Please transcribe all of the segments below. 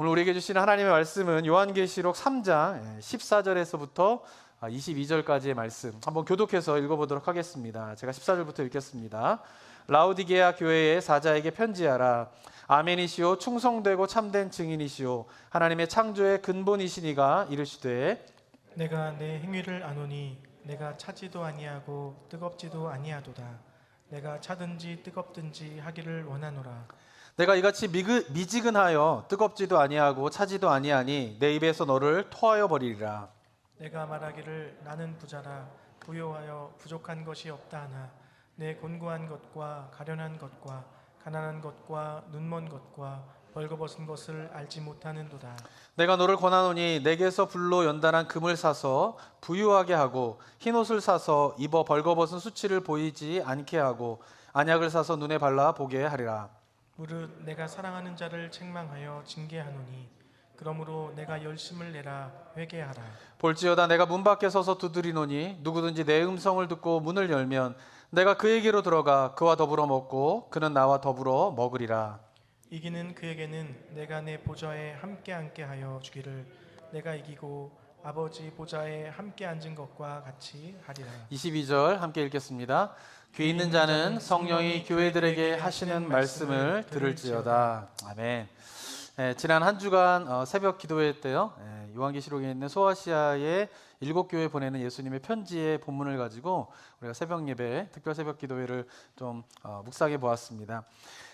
오늘 우리에게 주신 하나님의 말씀은 요한계시록 3장 14절에서부터 22절까지의 말씀 한번 교독해서 읽어보도록 하겠습니다. 제가 14절부터 읽겠습니다. 라오디게아 교회의 사자에게 편지하라. 아멘이시오 충성되고 참된 증인이시오 하나님의 창조의 근본이시니가 이르시되 내가 내 행위를 아노니 내가 차지도 아니하고 뜨겁지도 아니하도다. 내가 차든지 뜨겁든지 하기를 원하노라. 내가 이같이 미지근하여 뜨겁지도 아니하고 차지도 아니하니 내 입에서 너를 토하여 버리리라. 내가 말하기를 나는 부자라 부요하여 부족한 것이 없다 하나 내 곤고한 것과 가련한 것과 가난한 것과 눈먼 것과 벌거벗은 것을 알지 못하는도다. 내가 너를 권하노니 내게서 불로 연단한 금을 사서 부유하게 하고 흰옷을 사서 입어 벌거벗은 수치를 보이지 않게 하고 안약을 사서 눈에 발라 보게 하리라. 무릇 내가 사랑하는 자를 책망하여 징계하노니 그러므로 내가 열심을 내라 회개하라. 볼지어다 내가 문 밖에 서서 두드리노니 누구든지 내 음성을 듣고 문을 열면 내가 그에게로 들어가 그와 더불어 먹고 그는 나와 더불어 먹으리라. 이기는 그에게는 내가 내 보좌에 함께 앉게 하여 주기를 내가 이기고 아버지 보좌에 함께 앉은 것과 같이 하리라. 22절 함께 읽겠습니다. 귀 있는 자는 성령이 교회들에게 하시는 말씀을 들을지어다. 아멘. 지난 한 주간 새벽 기도회 때요. 요한계시록에 있는 소아시아의 7교회 보내는 예수님의 편지의 본문을 가지고 우리가 새벽 예배, 특별 새벽 기도회를 좀 묵상해 보았습니다.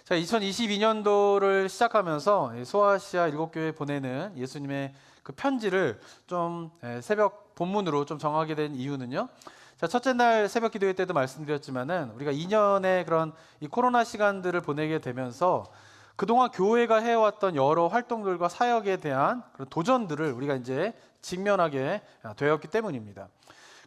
자, 2022년도를 시작하면서 소아시아 7교회 보내는 예수님의 그 편지를 좀 새벽 본문으로 좀 정하게 된 이유는요. 자, 첫째 날 새벽 기도회 때도 말씀드렸지만은 우리가 2년의 그런 이 코로나 시간들을 보내게 되면서 그동안 교회가 해왔던 여러 활동들과 사역에 대한 그런 도전들을 우리가 이제 직면하게 되었기 때문입니다.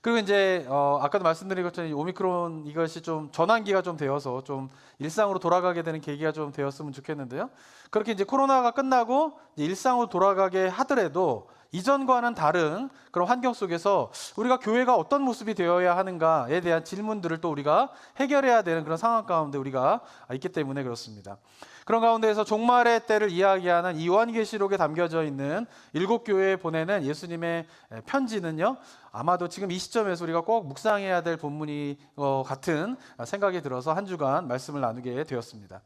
그리고 이제 아까도 말씀드린 것처럼 오미크론 이것이 좀 전환기가 좀 되어서 좀 일상으로 돌아가게 되는 계기가 좀 되었으면 좋겠는데요. 그렇게 이제 코로나가 끝나고 이제 일상으로 돌아가게 하더라도 이전과는 다른 그런 환경 속에서 우리가 교회가 어떤 모습이 되어야 하는가에 대한 질문들을 또 우리가 해결해야 되는 그런 상황 가운데 우리가 있기 때문에 그렇습니다. 그런 가운데에서 종말의 때를 이야기하는 이 요한계시록에 담겨져 있는 7교회에 보내는 예수님의 편지는요, 아마도 지금 이 시점에서 우리가 꼭 묵상해야 될 본문이 같은 생각이 들어서 한 주간 말씀을 나누게 되었습니다.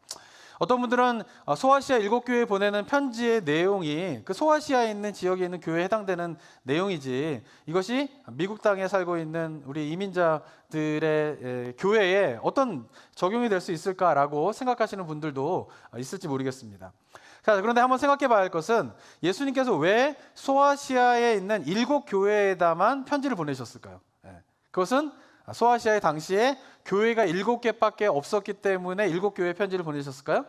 어떤 분들은 소아시아 7교회에 보내는 편지의 내용이 그 소아시아에 있는 지역에 있는 교회에 해당되는 내용이지 이것이 미국 땅에 살고 있는 우리 이민자들의 교회에 어떤 적용이 될 수 있을까라고 생각하시는 분들도 있을지 모르겠습니다. 자, 그런데 한번 생각해 봐야 할 것은 예수님께서 왜 소아시아에 있는 7교회에다만 편지를 보내셨을까요? 그것은 소아시아의 당시에 교회가 7개밖에 없었기 때문에 7교회에 편지를 보내셨을까요?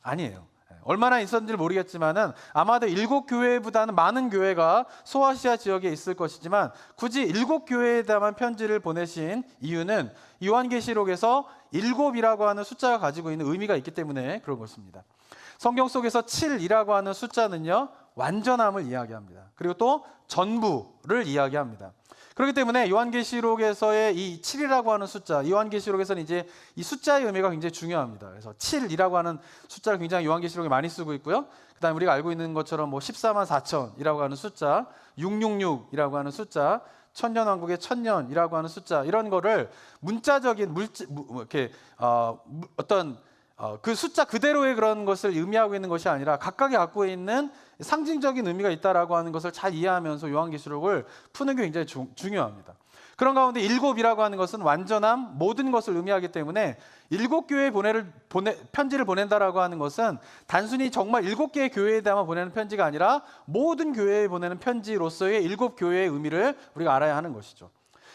아니에요. 얼마나 있었는지 모르겠지만은 아마도 7교회보다는 많은 교회가 소아시아 지역에 있을 것이지만 굳이 7교회에다만 편지를 보내신 이유는 요한계시록에서 7이라고 하는 숫자가 가지고 있는 의미가 있기 때문에 그런 것입니다. 성경 속에서 7이라고 하는 숫자는요, 완전함을 이야기합니다. 그리고 또 전부를 이야기합니다. 그렇기 때문에 요한계시록에서의 이 7이라고 하는 숫자, 요한계시록에서는 이제 이 숫자의 의미가 굉장히 중요합니다. 그래서 7이라고 하는 숫자를 굉장히 요한계시록에 많이 쓰고 있고요. 그다음에 우리가 알고 있는 것처럼 뭐 14만 4천이라고 하는 숫자, 666이라고 하는 숫자, 천년왕국의 천년이라고 하는 숫자, 이런 거를 문자적인 그 숫자 그대로의 그런 것을 의미하고 있는 것이 아니라 각각이 갖고 있는 상징적인 의미가 있다라고 하는 것을 잘 이해하면서 요한계시록을 푸는 게 굉장히 중요합니다. 그런 가운데 7이라고 하는 것은 완전함, 모든 것을 의미하기 때문에 7교회에 편지를 보낸다라고 하는 것은 단순히 정말 7개의 교회에다만 보내는 편지가 아니라 모든 교회에 보내는 편지로서의 7교회의 의미를 우리가 알아야 하는 것이죠.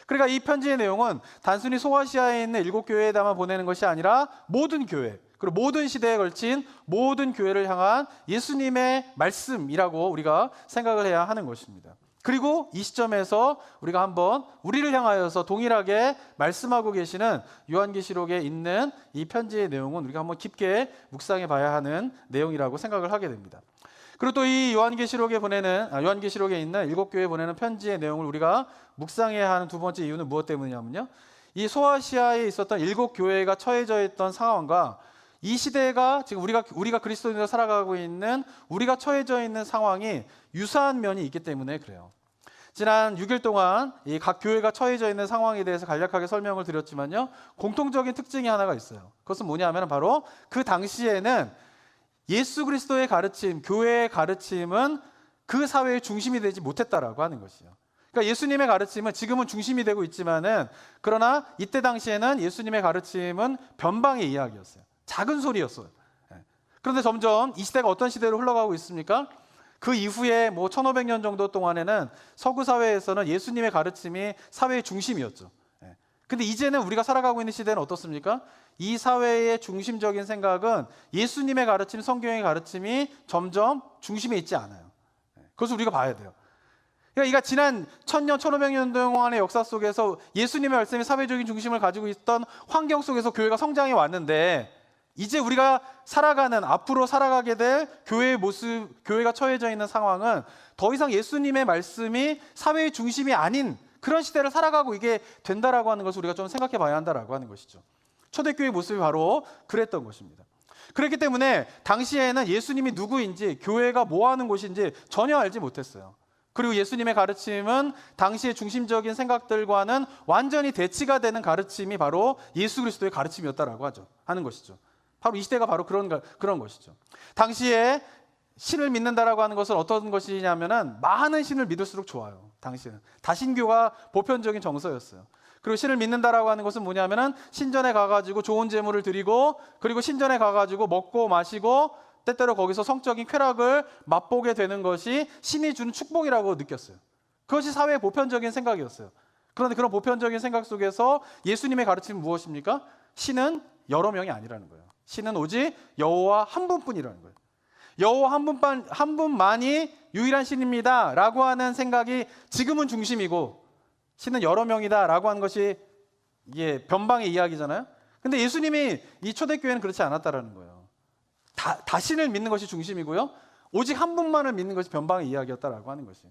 그러니까 이 편지의 내용은 단순히 소아시아에 있는 7교회에다만 보내는 것이 아니라 모든 교회, 그리고 모든 시대에 걸친 모든 교회를 향한 예수님의 말씀이라고 우리가 생각을 해야 하는 것입니다. 그리고 이 시점에서 우리가 한번 우리를 향하여서 동일하게 말씀하고 계시는 요한계시록에 있는 이 편지의 내용은 우리가 한번 깊게 묵상해 봐야 하는 내용이라고 생각을 하게 됩니다. 그리고 또 이 요한계시록에 있는 7교회에 보내는 편지의 내용을 우리가 묵상해야 하는 두 번째 이유는 무엇 때문이냐면요, 이 소아시아에 있었던 7교회가 처해져 있던 상황과 이 시대가 지금 우리가 그리스도인으로 살아가고 있는, 우리가 처해져 있는 상황이 유사한 면이 있기 때문에 그래요. 지난 6일 동안 이 각 교회가 처해져 있는 상황에 대해서 간략하게 설명을 드렸지만요, 공통적인 특징이 하나가 있어요. 그것은 뭐냐면 바로 그 당시에는 예수 그리스도의 가르침, 교회의 가르침은 그 사회의 중심이 되지 못했다라고 하는 것이요. 그러니까 예수님의 가르침은 지금은 중심이 되고 있지만은, 그러나 이때 당시에는 예수님의 가르침은 변방의 이야기였어요. 작은 소리였어요. 그런데 점점 이 시대가 어떤 시대로 흘러가고 있습니까? 그 이후에 1500년 정도 동안에는 서구 사회에서는 예수님의 가르침이 사회의 중심이었죠. 근데 이제는 우리가 살아가고 있는 시대는 어떻습니까? 이 사회의 중심적인 생각은 예수님의 가르침, 성경의 가르침이 점점 중심에 있지 않아요. 그것을 우리가 봐야 돼요. 그러니까 지난 1000년, 1500년 동안의 역사 속에서 예수님의 말씀이 사회적인 중심을 가지고 있던 환경 속에서 교회가 성장해 왔는데, 이제 우리가 살아가는, 앞으로 살아가게 될 교회의 모습, 교회가 처해져 있는 상황은 더 이상 예수님의 말씀이 사회의 중심이 아닌 그런 시대를 살아가고 이게 된다라고 하는 것을 우리가 좀 생각해 봐야 한다라고 하는 것이죠. 초대교회의 모습이 바로 그랬던 것입니다. 그렇기 때문에 당시에는 예수님이 누구인지, 교회가 뭐 하는 곳인지 전혀 알지 못했어요. 그리고 예수님의 가르침은 당시의 중심적인 생각들과는 완전히 대치가 되는 가르침이 바로 예수 그리스도의 가르침이었다라고 하는 것이죠. 바로 이 시대가 바로 그런 것이죠. 당시에 신을 믿는다라고 하는 것은 어떤 것이냐면은 많은 신을 믿을수록 좋아요. 당시에는 다신교가 보편적인 정서였어요. 그리고 신을 믿는다라고 하는 것은 뭐냐면은 신전에 가가지고 좋은 제물을 드리고, 그리고 신전에 가가지고 먹고 마시고 때때로 거기서 성적인 쾌락을 맛보게 되는 것이 신이 주는 축복이라고 느꼈어요. 그것이 사회의 보편적인 생각이었어요. 그런데 그런 보편적인 생각 속에서 예수님의 가르침은 무엇입니까? 신은 여러 명이 아니라는 거예요. 신은 오직 여호와 한 분뿐이라는 거예요. 여호와 한 분만이 유일한 신입니다 라고 하는 생각이 지금은 중심이고, 신은 여러 명이다 라고 하는 것이 이게 변방의 이야기잖아요. 근데 예수님이 이 초대교회는 그렇지 않았다라는 거예요. 다 신을 믿는 것이 중심이고요, 오직 한 분만을 믿는 것이 변방의 이야기였다라고 하는 것이.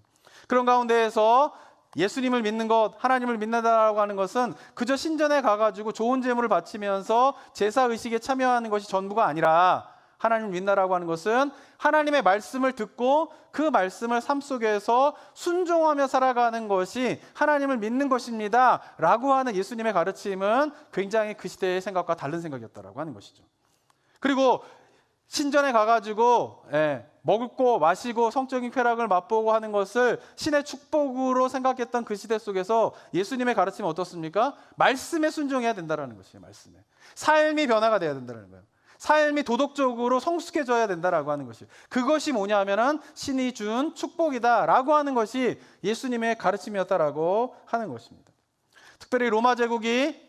그런 가운데에서 예수님을 믿는 것, 하나님을 믿는다라고 하는 것은 그저 신전에 가가지고 좋은 제물을 바치면서 제사의식에 참여하는 것이 전부가 아니라, 하나님을 믿는다라고 하는 것은 하나님의 말씀을 듣고 그 말씀을 삶 속에서 순종하며 살아가는 것이 하나님을 믿는 것입니다 라고 하는 예수님의 가르침은 굉장히 그 시대의 생각과 다른 생각이었다라고 하는 것이죠. 그리고 신전에 가가지고 먹고 마시고 성적인 쾌락을 맛보고 하는 것을 신의 축복으로 생각했던 그 시대 속에서 예수님의 가르침은 어떻습니까? 말씀에 순종해야 된다는 것이에요. 말씀에. 삶이 변화가 돼야 된다는 거예요. 삶이 도덕적으로 성숙해져야 된다라고 하는 것이. 그것이 뭐냐면은 신이 준 축복이다라고 하는 것이 예수님의 가르침이었다라고 하는 것입니다. 특별히 로마 제국이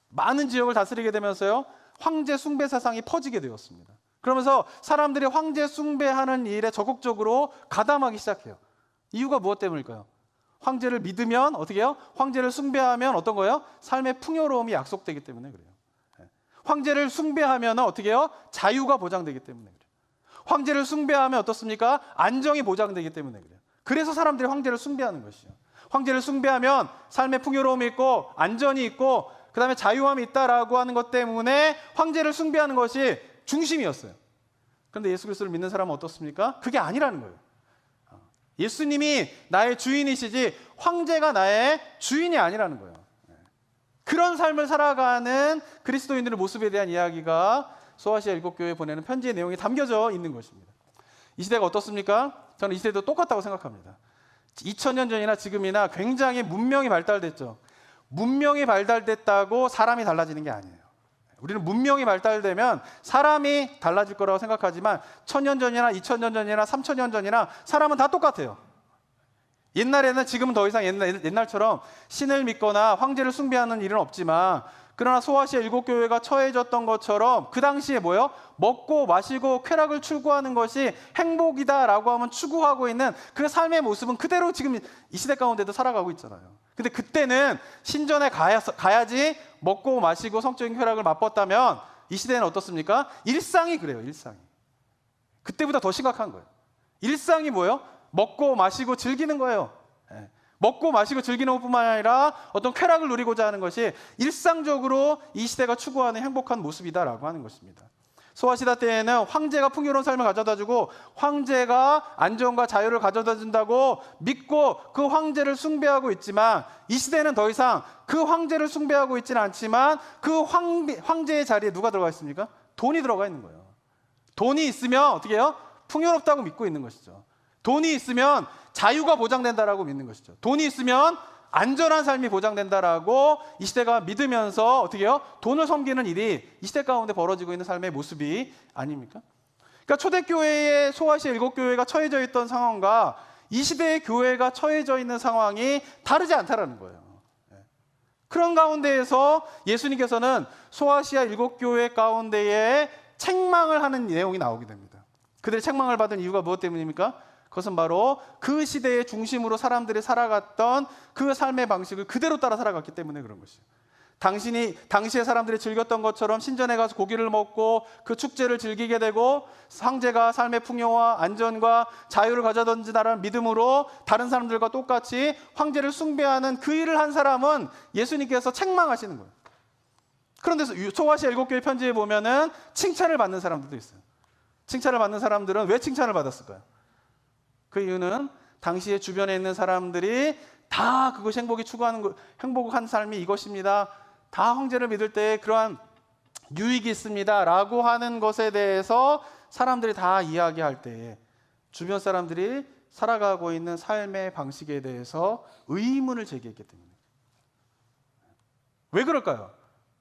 많은 지역을 다스리게 되면서요, 황제 숭배 사상이 퍼지게 되었습니다. 그러면서 사람들이 황제 숭배하는 일에 적극적으로 가담하기 시작해요. 이유가 무엇 때문일까요? 황제를 믿으면 어떻게 해요? 황제를 숭배하면 어떤 거예요? 삶의 풍요로움이 약속되기 때문에 그래요. 황제를 숭배하면 어떻게 해요? 자유가 보장되기 때문에 그래요. 황제를 숭배하면 어떻습니까? 안정이 보장되기 때문에 그래요. 그래서 사람들이 황제를 숭배하는 것이요. 황제를 숭배하면 삶의 풍요로움이 있고 안전이 있고 그 다음에 자유함이 있다라고 하는 것 때문에 황제를 숭배하는 것이 중심이었어요. 그런데 예수 그리스도를 믿는 사람은 어떻습니까? 그게 아니라는 거예요. 예수님이 나의 주인이시지 황제가 나의 주인이 아니라는 거예요. 그런 삶을 살아가는 그리스도인들의 모습에 대한 이야기가 소아시아 7교회에 보내는 편지의 내용이 담겨져 있는 것입니다. 이 시대가 어떻습니까? 저는 이 시대도 똑같다고 생각합니다. 2000년 전이나 지금이나 굉장히 문명이 발달됐죠. 문명이 발달됐다고 사람이 달라지는 게 아니에요. 우리는 문명이 발달되면 사람이 달라질 거라고 생각하지만 1000년 전이나 2000년 전이나 3000년 전이나 사람은 다 똑같아요. 옛날에는, 지금은 더 이상 옛날처럼 신을 믿거나 황제를 숭배하는 일은 없지만, 그러나 소아시아 7교회가 처해졌던 것처럼 그 당시에 뭐예요? 먹고 마시고 쾌락을 추구하는 것이 행복이다라고 하면 추구하고 있는 그 삶의 모습은 그대로 지금 이 시대 가운데도 살아가고 있잖아요. 근데 그때는 신전에 가야지 먹고 마시고 성적인 쾌락을 맛봤다면, 이 시대는 어떻습니까? 일상이 그래요. 일상이. 그때보다 더 심각한 거예요. 일상이 뭐예요? 먹고 마시고 즐기는 거예요. 먹고 마시고 즐기는 것뿐만 아니라 어떤 쾌락을 누리고자 하는 것이 일상적으로 이 시대가 추구하는 행복한 모습이다라고 하는 것입니다. 소아시대 때에는 황제가 풍요로운 삶을 가져다주고 황제가 안전과 자유를 가져다준다고 믿고 그 황제를 숭배하고 있지만, 이 시대는 더 이상 그 황제를 숭배하고 있지는 않지만 그 황제의 자리에 누가 들어가 있습니까? 돈이 들어가 있는 거예요. 돈이 있으면 어떻게 해요? 풍요롭다고 믿고 있는 것이죠. 돈이 있으면 자유가 보장된다라고 믿는 것이죠. 돈이 있으면 안전한 삶이 보장된다라고 이 시대가 믿으면서 어떻게 해요? 돈을 섬기는 일이 이 시대 가운데 벌어지고 있는 삶의 모습이 아닙니까? 그러니까 초대교회의 소아시아 7교회가 처해져 있던 상황과 이 시대의 교회가 처해져 있는 상황이 다르지 않다라는 거예요. 그런 가운데에서 예수님께서는 소아시아 7교회 가운데에 책망을 하는 내용이 나오게 됩니다. 그들이 책망을 받은 이유가 무엇 때문입니까? 그것은 바로 그 시대의 중심으로 사람들이 살아갔던 그 삶의 방식을 그대로 따라 살아갔기 때문에 그런 것이에요. 당시에 사람들이 즐겼던 것처럼 신전에 가서 고기를 먹고 그 축제를 즐기게 되고, 황제가 삶의 풍요와 안전과 자유를 가져던지다라는 믿음으로 다른 사람들과 똑같이 황제를 숭배하는 그 일을 한 사람은 예수님께서 책망하시는 거예요. 그런데 소아시아 7교회 편지에 보면은 칭찬을 받는 사람들도 있어요. 칭찬을 받는 사람들은 왜 칭찬을 받았을까요? 그 이유는 당시에 주변에 있는 사람들이 다 그것이 행복이 추구하는 행복한 삶이 이것입니다, 다 황제를 믿을 때 그러한 유익이 있습니다 라고 하는 것에 대해서 사람들이 다 이야기할 때에 주변 사람들이 살아가고 있는 삶의 방식에 대해서 의문을 제기했기 때문에. 왜 그럴까요?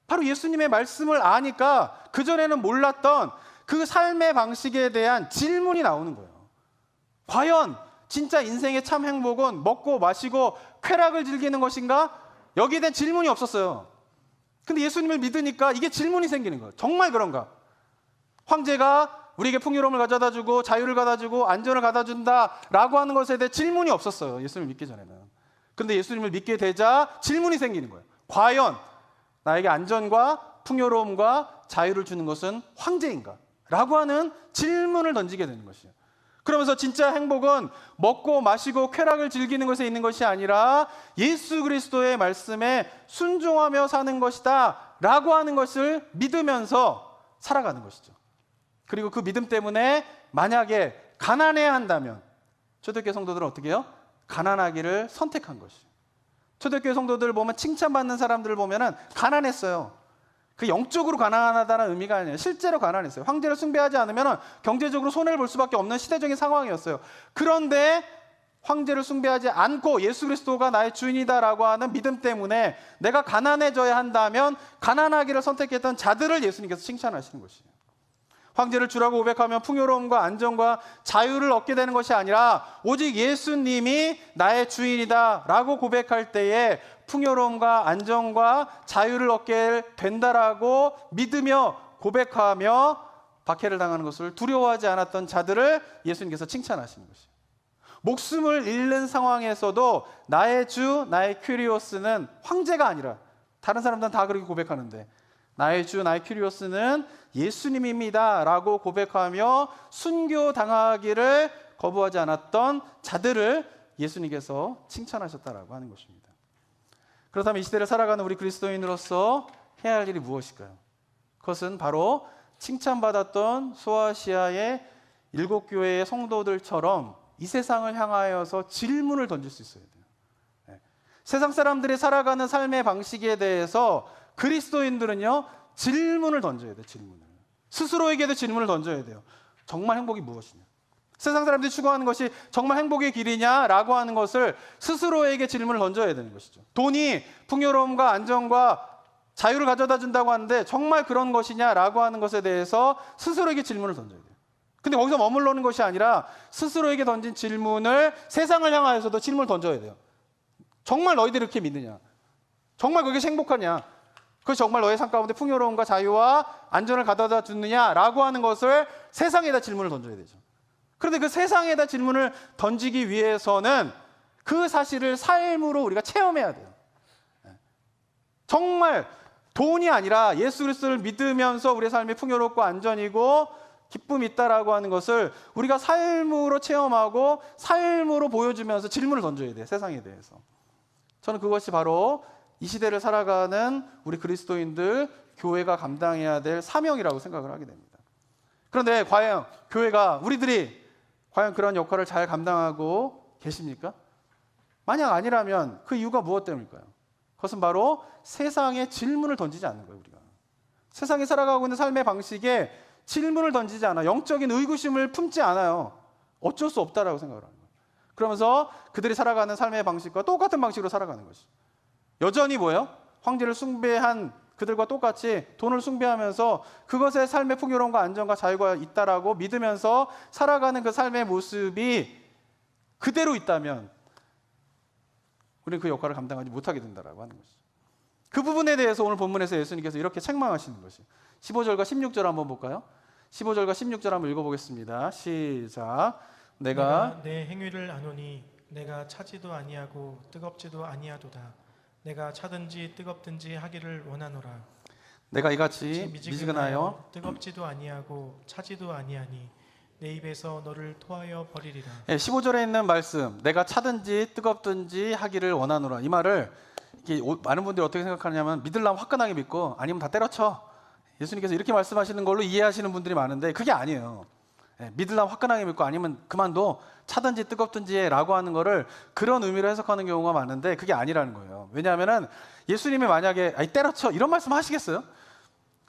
바로 예수님의 말씀을 아니까 그전에는 몰랐던 그 삶의 방식에 대한 질문이 나오는 거예요. 과연 진짜 인생의 참 행복은 먹고 마시고 쾌락을 즐기는 것인가? 여기에 대한 질문이 없었어요. 근데 예수님을 믿으니까 이게 질문이 생기는 거예요. 정말 그런가? 황제가 우리에게 풍요로움을 가져다 주고 자유를 가져다 주고 안전을 가져다 준다라고 하는 것에 대해 질문이 없었어요, 예수님을 믿기 전에는. 근데 예수님을 믿게 되자 질문이 생기는 거예요. 과연 나에게 안전과 풍요로움과 자유를 주는 것은 황제인가? 라고 하는 질문을 던지게 되는 것이에요. 그러면서 진짜 행복은 먹고 마시고 쾌락을 즐기는 것에 있는 것이 아니라 예수 그리스도의 말씀에 순종하며 사는 것이다 라고 하는 것을 믿으면서 살아가는 것이죠. 그리고 그 믿음 때문에 만약에 가난해야 한다면 초대교회 성도들은 어떻게 해요? 가난하기를 선택한 것이에요. 초대교회 성도들 보면 칭찬받는 사람들을 보면 가난했어요. 그 영적으로 가난하다는 의미가 아니에요. 실제로 가난했어요. 황제를 숭배하지 않으면 경제적으로 손해를 볼 수밖에 없는 시대적인 상황이었어요. 그런데 황제를 숭배하지 않고 예수 그리스도가 나의 주인이다라고 하는 믿음 때문에 내가 가난해져야 한다면 가난하기를 선택했던 자들을 예수님께서 칭찬하시는 것이에요. 황제를 주라고 고백하면 풍요로움과 안정과 자유를 얻게 되는 것이 아니라 오직 예수님이 나의 주인이다 라고 고백할 때에 풍요로움과 안정과 자유를 얻게 된다라고 믿으며 고백하며 박해를 당하는 것을 두려워하지 않았던 자들을 예수님께서 칭찬하시는 것이에요. 목숨을 잃는 상황에서도 나의 주, 나의 큐리오스는 황제가 아니라, 다른 사람들은 다 그렇게 고백하는데 나의 주, 나의 큐리오스는 예수님입니다 라고 고백하며 순교당하기를 거부하지 않았던 자들을 예수님께서 칭찬하셨다라고 하는 것입니다. 그렇다면 이 시대를 살아가는 우리 그리스도인으로서 해야 할 일이 무엇일까요? 그것은 바로 칭찬받았던 소아시아의 7교회의 성도들처럼 이 세상을 향하여서 질문을 던질 수 있어야 돼요. 세상 사람들이 살아가는 삶의 방식에 대해서 그리스도인들은요, 질문을 던져야 돼요. 질문을. 스스로에게도 질문을 던져야 돼요. 정말 행복이 무엇이냐? 세상 사람들이 추구하는 것이 정말 행복의 길이냐라고 하는 것을 스스로에게 질문을 던져야 되는 것이죠. 돈이 풍요로움과 안정과 자유를 가져다 준다고 하는데 정말 그런 것이냐라고 하는 것에 대해서 스스로에게 질문을 던져야 돼요. 근데 거기서 머물러는 것이 아니라 스스로에게 던진 질문을 세상을 향하여서도 질문을 던져야 돼요. 정말 너희들이 이렇게 믿느냐? 정말 그게 행복하냐? 그것이 정말 너의 삶 가운데 풍요로움과 자유와 안전을 가져다 주느냐라고 하는 것을 세상에다 질문을 던져야 되죠. 그런데 그 세상에다 질문을 던지기 위해서는 그 사실을 삶으로 우리가 체험해야 돼요. 정말 돈이 아니라 예수 그리스도를 믿으면서 우리의 삶이 풍요롭고 안전이고 기쁨이 있다라고 하는 것을 우리가 삶으로 체험하고 삶으로 보여주면서 질문을 던져야 돼요. 세상에 대해서. 저는 그것이 바로 이 시대를 살아가는 우리 그리스도인들, 교회가 감당해야 될 사명이라고 생각을 하게 됩니다. 그런데 과연 교회가 우리들이 과연 그런 역할을 잘 감당하고 계십니까? 만약 아니라면 그 이유가 무엇 때문일까요? 그것은 바로 세상에 질문을 던지지 않는 거예요. 우리가 세상에 살아가고 있는 삶의 방식에 질문을 던지지 않아, 영적인 의구심을 품지 않아요. 어쩔 수 없다라고 생각을 하는 거예요. 그러면서 그들이 살아가는 삶의 방식과 똑같은 방식으로 살아가는 것이죠. 여전히 뭐예요? 황제를 숭배한 그들과 똑같이 돈을 숭배하면서 그것에 삶의 풍요로움과 안정과 자유가 있다라고 믿으면서 살아가는 그 삶의 모습이 그대로 있다면 우리는 그 역할을 감당하지 못하게 된다라고 하는 것이죠. 그 부분에 대해서 오늘 본문에서 예수님께서 이렇게 책망하시는 것이 15절과 16절 한번 볼까요? 15절과 16절 한번 읽어보겠습니다. 시작. 내가 내 행위를 아노니 내가 차지도 아니하고 뜨겁지도 아니하도다. 내가 차든지 뜨겁든지 하기를 원하노라. 내가 이같이 미지근하여 뜨겁지도 아니하고 차지도 아니하니 내 입에서 너를 토하여 버리리라. 15절에 있는 말씀, 내가 차든지 뜨겁든지 하기를 원하노라. 이 말을 많은 분들이 어떻게 생각하냐면 믿으려면 화끈하게 믿고 아니면 다 때려쳐. 예수님께서 이렇게 말씀하시는 걸로 이해하시는 분들이 많은데 그게 아니에요. 믿으려면 화끈하게 믿고 아니면 그만둬. 차든지 뜨겁든지 라고 하는 거를 그런 의미로 해석하는 경우가 많은데 그게 아니라는 거예요. 왜냐하면 예수님이 만약에 때려쳐 이런 말씀 하시겠어요?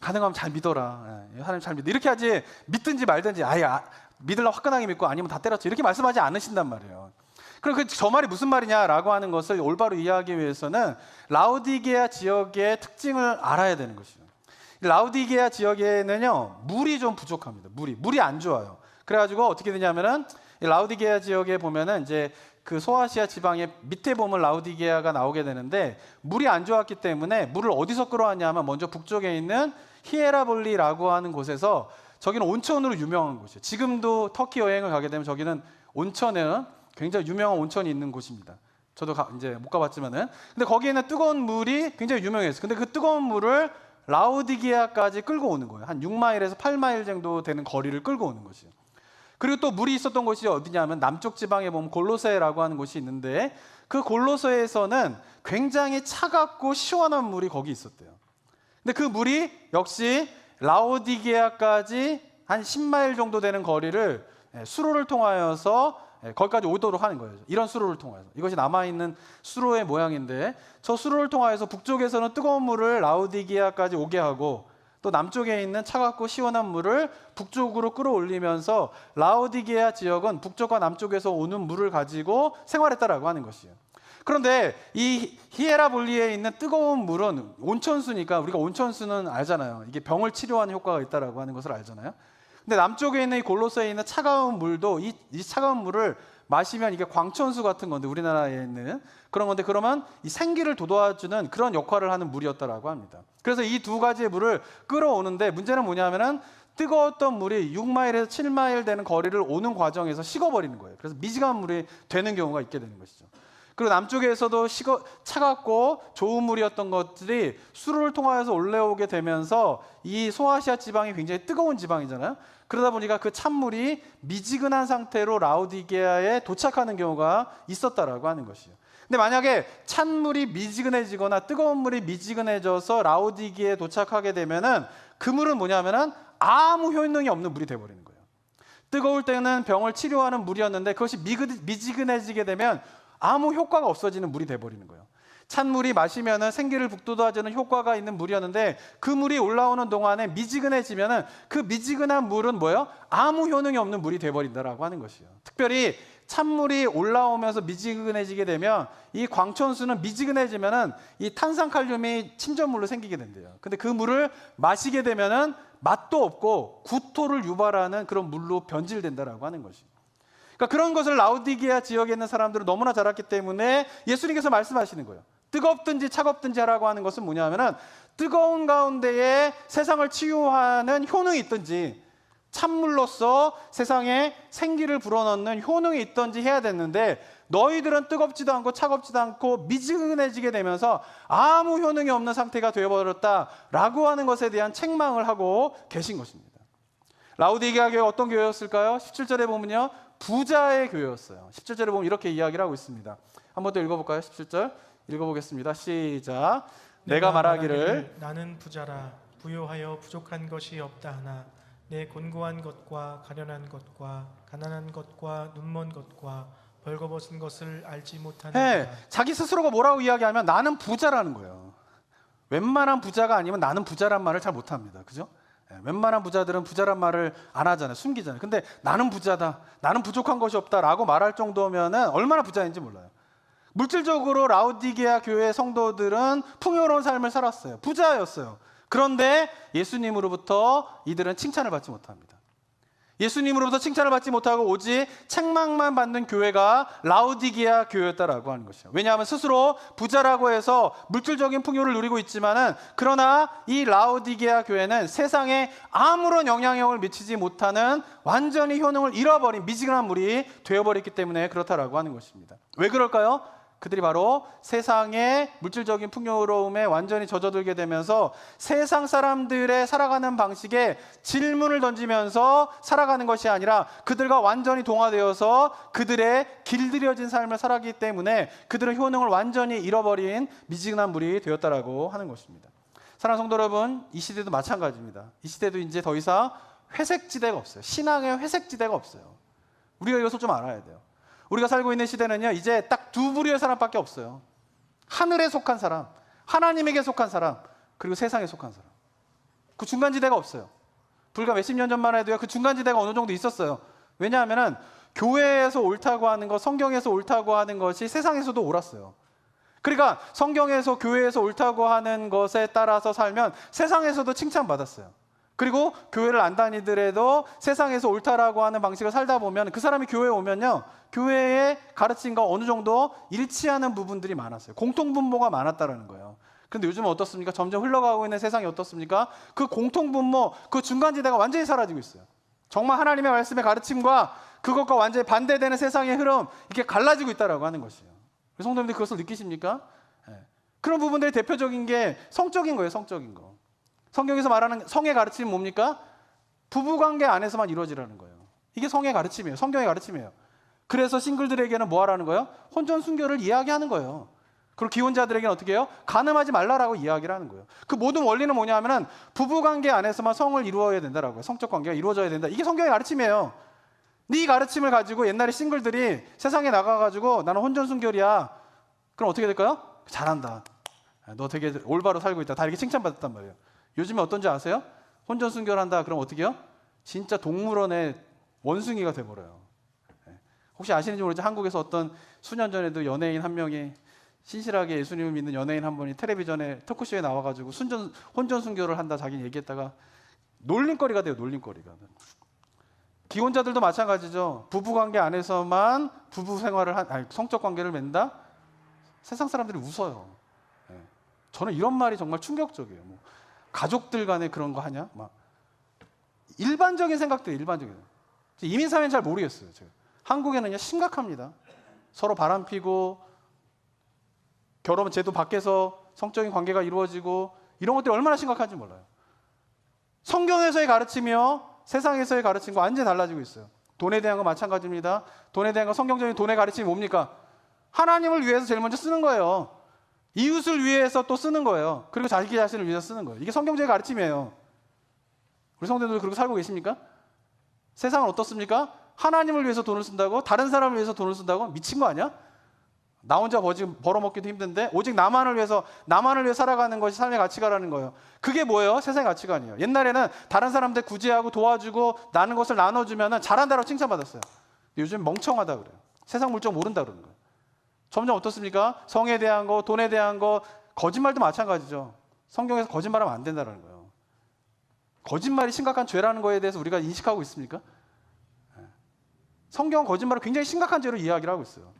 가능하면 잘 믿어라. 하나님 잘 믿어. 이렇게 하지 믿든지 말든지 믿으려면 화끈하게 믿고 아니면 다 때려쳐 이렇게 말씀하지 않으신단 말이에요. 그럼 저 말이 무슨 말이냐라고 하는 것을 올바로 이해하기 위해서는 라우디게아 지역의 특징을 알아야 되는 것이에요. 라우디게아 지역에는요 물이 좀 부족합니다. 물이 안 좋아요. 그래가지고 어떻게 되냐면은 이 라우디게아 지역에 보면은 이제 그 소아시아 지방의 밑에 보면 라우디게아가 나오게 되는데 물이 안 좋았기 때문에 물을 어디서 끌어왔냐면 먼저 북쪽에 있는 히에라볼리라고 하는 곳에서 저기는 온천으로 유명한 곳이에요. 지금도 터키 여행을 가게 되면 저기는 온천에는 굉장히 유명한 온천이 있는 곳입니다. 저도 이제 못 가봤지만은 근데 거기에는 뜨거운 물이 굉장히 유명했어요. 근데 그 뜨거운 물을 라우디게아까지 끌고 오는 거예요. 한 6마일에서 8마일 정도 되는 거리를 끌고 오는 것이에요. 그리고 또 물이 있었던 곳이 어디냐면 남쪽 지방에 보면 골로새라고 하는 곳이 있는데 그 골로새에서는 굉장히 차갑고 시원한 물이 거기 있었대요. 근데 그 물이 역시 라우디게아까지 한 10마일 정도 되는 거리를 수로를 통하여서 거기까지 오도록 하는 거예요. 이런 수로를 통해서. 이것이 남아있는 수로의 모양인데 저 수로를 통하여서 북쪽에서는 뜨거운 물을 라우디게아까지 오게 하고 또 남쪽에 있는 차갑고 시원한 물을 북쪽으로 끌어올리면서 라우디게아 지역은 북쪽과 남쪽에서 오는 물을 가지고 생활했다라고 하는 것이에요. 그런데 이 히에라볼리에 있는 뜨거운 물은 온천수니까 우리가 온천수는 알잖아요. 이게 병을 치료하는 효과가 있다라고 하는 것을 알잖아요. 근데 남쪽에 있는 이 골로새에 있는 차가운 물도 이 차가운 물을 마시면 이게 광천수 같은 건데 우리나라에 있는 그런 건데 그러면 이 생기를 돋워주는 그런 역할을 하는 물이었다라고 합니다. 그래서 이 두 가지의 물을 끌어오는데 문제는 뭐냐면은 뜨거웠던 물이 6마일에서 7마일 되는 거리를 오는 과정에서 식어버리는 거예요. 그래서 미지근한 물이 되는 경우가 있게 되는 것이죠. 그리고 남쪽에서도 차갑고 좋은 물이었던 것들이 수로를 통하여서 올라오게 되면서 이 소아시아 지방이 굉장히 뜨거운 지방이잖아요. 그러다 보니까 그 찬물이 미지근한 상태로 라우디게아에 도착하는 경우가 있었다라고 하는 것이에요. 근데 만약에 찬물이 미지근해지거나 뜨거운 물이 미지근해져서 라우디게아에 도착하게 되면은 그 물은 뭐냐면은 아무 효능이 없는 물이 돼버리는 거예요. 뜨거울 때는 병을 치료하는 물이었는데 그것이 미지근해지게 되면 아무 효과가 없어지는 물이 돼버리는 거예요. 찬물이 마시면은 생기를 북돋아주는 효과가 있는 물이었는데 그 물이 올라오는 동안에 미지근해지면은 그 미지근한 물은 뭐예요? 아무 효능이 없는 물이 돼버린다라고 하는 것이에요. 특별히 찬물이 올라오면서 미지근해지게 되면 이 광천수는 미지근해지면은 이 탄산칼륨이 침전물로 생기게 된대요. 근데 그 물을 마시게 되면은 맛도 없고 구토를 유발하는 그런 물로 변질된다라고 하는 것이에요. 그러니까 그런 것을 라우디게아 지역에 있는 사람들은 너무나 잘 알기 때문에 예수님께서 말씀하시는 거예요. 뜨겁든지 차갑든지 하라고 하는 것은 뭐냐면은 뜨거운 가운데에 세상을 치유하는 효능이 있든지 찬물로서 세상에 생기를 불어넣는 효능이 있든지 해야 됐는데 너희들은 뜨겁지도 않고 차갑지도 않고 미지근해지게 되면서 아무 효능이 없는 상태가 되어버렸다라고 하는 것에 대한 책망을 하고 계신 것입니다. 라우디게아 교회 어떤 교회였을까요? 17절에 보면요. 부자의 교회였어요. 17절에 보면 이렇게 이야기를 하고 있습니다. 한번 더 읽어볼까요? 17절 읽어보겠습니다. 시작. 내가 말하기를 나는 부자라 부요하여 부족한 것이 없다 하나 내 곤고한 것과 가련한 것과 가난한 것과 눈먼 것과 벌거벗은 것을 알지 못하는가. 네, 자기 스스로가 뭐라고 이야기하면 나는 부자라는 거예요. 웬만한 부자가 아니면 나는 부자란 말을 잘 못합니다. 그죠? 웬만한 부자들은 부자란 말을 안 하잖아요. 숨기잖아요. 근데 나는 부자다, 나는 부족한 것이 없다라고 말할 정도면 얼마나 부자인지 몰라요. 물질적으로 라우디게아 교회 성도들은 풍요로운 삶을 살았어요. 부자였어요. 그런데 예수님으로부터 이들은 칭찬을 받지 못합니다. 예수님으로부터 칭찬을 받지 못하고 오직 책망만 받는 교회가 라우디게아 교회였다라고 하는 것이죠. 왜냐하면 스스로 부자라고 해서 물질적인 풍요를 누리고 있지만은, 그러나 이 라우디게아 교회는 세상에 아무런 영향력을 미치지 못하는 완전히 효능을 잃어버린 미지근한 물이 되어버렸기 때문에 그렇다라고 하는 것입니다. 왜 그럴까요? 그들이 바로 세상의 물질적인 풍요로움에 완전히 젖어들게 되면서 세상 사람들의 살아가는 방식에 질문을 던지면서 살아가는 것이 아니라 그들과 완전히 동화되어서 그들의 길들여진 삶을 살았기 때문에 그들은 효능을 완전히 잃어버린 미지근한 물이 되었다라고 하는 것입니다. 사랑하는 성도 여러분, 이 시대도 마찬가지입니다. 이 시대도 이제 더 이상 회색지대가 없어요. 신앙의 회색지대가 없어요. 우리가 이것을 좀 알아야 돼요. 우리가 살고 있는 시대는요, 이제 딱 두 부류의 사람밖에 없어요. 하늘에 속한 사람, 하나님에게 속한 사람, 그리고 세상에 속한 사람. 그 중간지대가 없어요. 불과 몇십 년 전만 해도요, 그 중간지대가 어느 정도 있었어요. 왜냐하면 교회에서 옳다고 하는 것, 성경에서 옳다고 하는 것이 세상에서도 옳았어요. 그러니까 성경에서, 교회에서 옳다고 하는 것에 따라서 살면 세상에서도 칭찬받았어요. 그리고 교회를 안 다니더라도 세상에서 옳다라고 하는 방식을 살다 보면 그 사람이 교회에 오면요, 교회의 가르침과 어느 정도 일치하는 부분들이 많았어요. 공통분모가 많았다라는 거예요. 그런데 요즘은 어떻습니까? 점점 흘러가고 있는 세상이 어떻습니까? 그 공통분모, 그 중간지대가 완전히 사라지고 있어요. 정말 하나님의 말씀의 가르침과 그것과 완전히 반대되는 세상의 흐름, 이렇게 갈라지고 있다라고 하는 것이에요. 성도님들 그것을 느끼십니까? 그런 부분들이 대표적인 게 성적인 거예요. 성적인 거. 성경에서 말하는 성의 가르침은 뭡니까? 부부관계 안에서만 이루어지라는 거예요. 이게 성의 가르침이에요. 성경의 가르침이에요. 그래서 싱글들에게는 뭐 하라는 거예요? 혼전 순결을 이야기하는 거예요. 그리고 기혼자들에게는 어떻게 해요? 간음하지 말라라고 이야기를 하는 거예요. 그 모든 원리는 뭐냐 하면은 부부관계 안에서만 성을 이루어야 된다라고요. 성적 관계가 이루어져야 된다. 이게 성경의 가르침이에요. 네 가르침을 가지고 옛날에 싱글들이 세상에 나가가지고 나는 혼전 순결이야. 그럼 어떻게 될까요? 잘한다. 너 되게 올바로 살고 있다. 다 이렇게 칭찬받았단 말이에요. 요즘에 어떤지 아세요? 혼전 순결한다. 그럼 어떻게 해요? 진짜 동물원의 원숭이가 돼버려요. 혹시 아시는지 모르지만 한국에서 어떤 수년 전에도 연예인 한 명이, 신실하게 예수님을 믿는 연예인 한 분이 텔레비전에 토크쇼에 나와가지고 혼전 순결을 한다 자기 얘기했다가 놀림거리가 돼요. 놀림거리가. 기혼자들도 마찬가지죠. 부부관계 안에서만 부부 생활을 성적 관계를 맺는다? 세상 사람들이 웃어요. 저는 이런 말이 정말 충격적이에요. 뭐 가족들 간에 그런 거 하냐? 막 일반적인 생각들, 일반적인. 이민 사회는 잘 모르겠어요. 제가. 한국에는요 심각합니다. 서로 바람피고 결혼 제도 밖에서 성적인 관계가 이루어지고 이런 것들이 얼마나 심각한지 몰라요. 성경에서의 가르침이요 세상에서의 가르침과 완전히 달라지고 있어요. 돈에 대한 거 마찬가지입니다. 돈에 대한 거, 성경적인 돈의 가르침이 뭡니까? 하나님을 위해서 제일 먼저 쓰는 거예요. 이웃을 위해서 또 쓰는 거예요. 그리고 자기 자신을 위해서 쓰는 거예요. 이게 성경적인 가르침이에요. 우리 성도님들 그렇게 살고 계십니까? 세상은 어떻습니까? 하나님을 위해서 돈을 쓴다고? 다른 사람을 위해서 돈을 쓴다고? 미친 거 아니야? 나 혼자 벌어먹기도 힘든데 오직 나만을 위해서 살아가는 것이 삶의 가치가라는 거예요. 그게 뭐예요? 세상의 가치관이에요. 옛날에는 다른 사람들 구제하고 도와주고 나는 것을 나눠주면 잘한다고 칭찬받았어요. 요즘 멍청하다 그래요. 세상 물정 모른다 그러는 거예요. 점점 어떻습니까? 성에 대한 거, 돈에 대한 거, 거짓말도 마찬가지죠. 성경에서 거짓말하면 안 된다는 거예요. 거짓말이 심각한 죄라는 거에 대해서 우리가 인식하고 있습니까? 성경은 거짓말을 굉장히 심각한 죄로 이야기를 하고 있어요.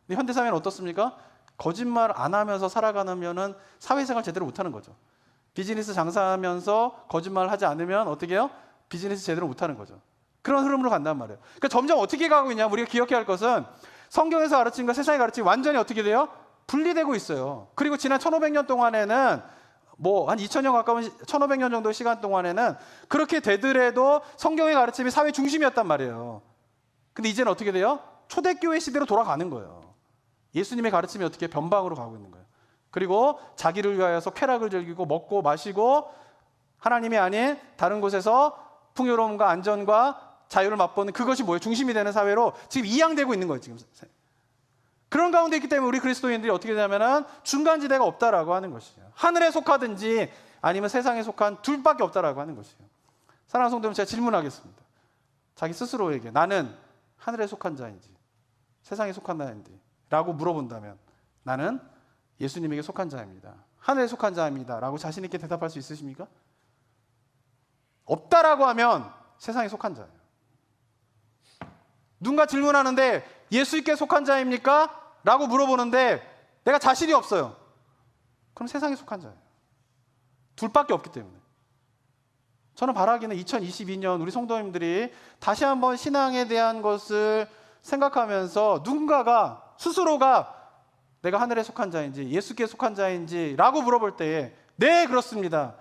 근데 현대사회는 어떻습니까? 거짓말 안 하면서 살아가면은 사회생활 제대로 못하는 거죠. 비즈니스 장사하면서 거짓말 하지 않으면 어떻게 해요? 비즈니스 제대로 못하는 거죠. 그런 흐름으로 간단 말이에요. 그러니까 점점 어떻게 가고 있냐, 우리가 기억해야 할 것은 성경에서 가르침과 세상의 가르침이 완전히 어떻게 돼요? 분리되고 있어요. 그리고 지난 1500년 동안에는 한 2000년 가까운 1500년 정도 시간 동안에는 그렇게 되더라도 성경의 가르침이 사회 중심이었단 말이에요. 근데 이제는 어떻게 돼요? 초대교회 시대로 돌아가는 거예요. 예수님의 가르침이 어떻게 변방으로 가고 있는 거예요. 그리고 자기를 위하여서 쾌락을 즐기고 먹고 마시고 하나님이 아닌 다른 곳에서 풍요로움과 안전과 자유를 맛보는 그것이 뭐예요? 중심이 되는 사회로 지금 이양되고 있는 거예요. 지금 그런 가운데 있기 때문에 우리 그리스도인들이 어떻게 되냐면은 중간지대가 없다라고 하는 것이에요. 하늘에 속하든지 아니면 세상에 속한 둘밖에 없다라고 하는 것이에요. 사랑하는 성도 여러분, 제가 질문하겠습니다. 자기 스스로에게 나는 하늘에 속한 자인지 세상에 속한 자인지 라고 물어본다면 나는 예수님에게 속한 자입니다, 하늘에 속한 자입니다 라고 자신 있게 대답할 수 있으십니까? 없다라고 하면 세상에 속한 자예요. 누군가 질문하는데 예수께 속한 자입니까? 라고 물어보는데 내가 자신이 없어요. 그럼 세상에 속한 자예요. 둘밖에 없기 때문에. 저는 바라기는 2022년 우리 성도님들이 다시 한번 신앙에 대한 것을 생각하면서 누군가가 스스로가 내가 하늘에 속한 자인지 예수께 속한 자인지 라고 물어볼 때에 네 그렇습니다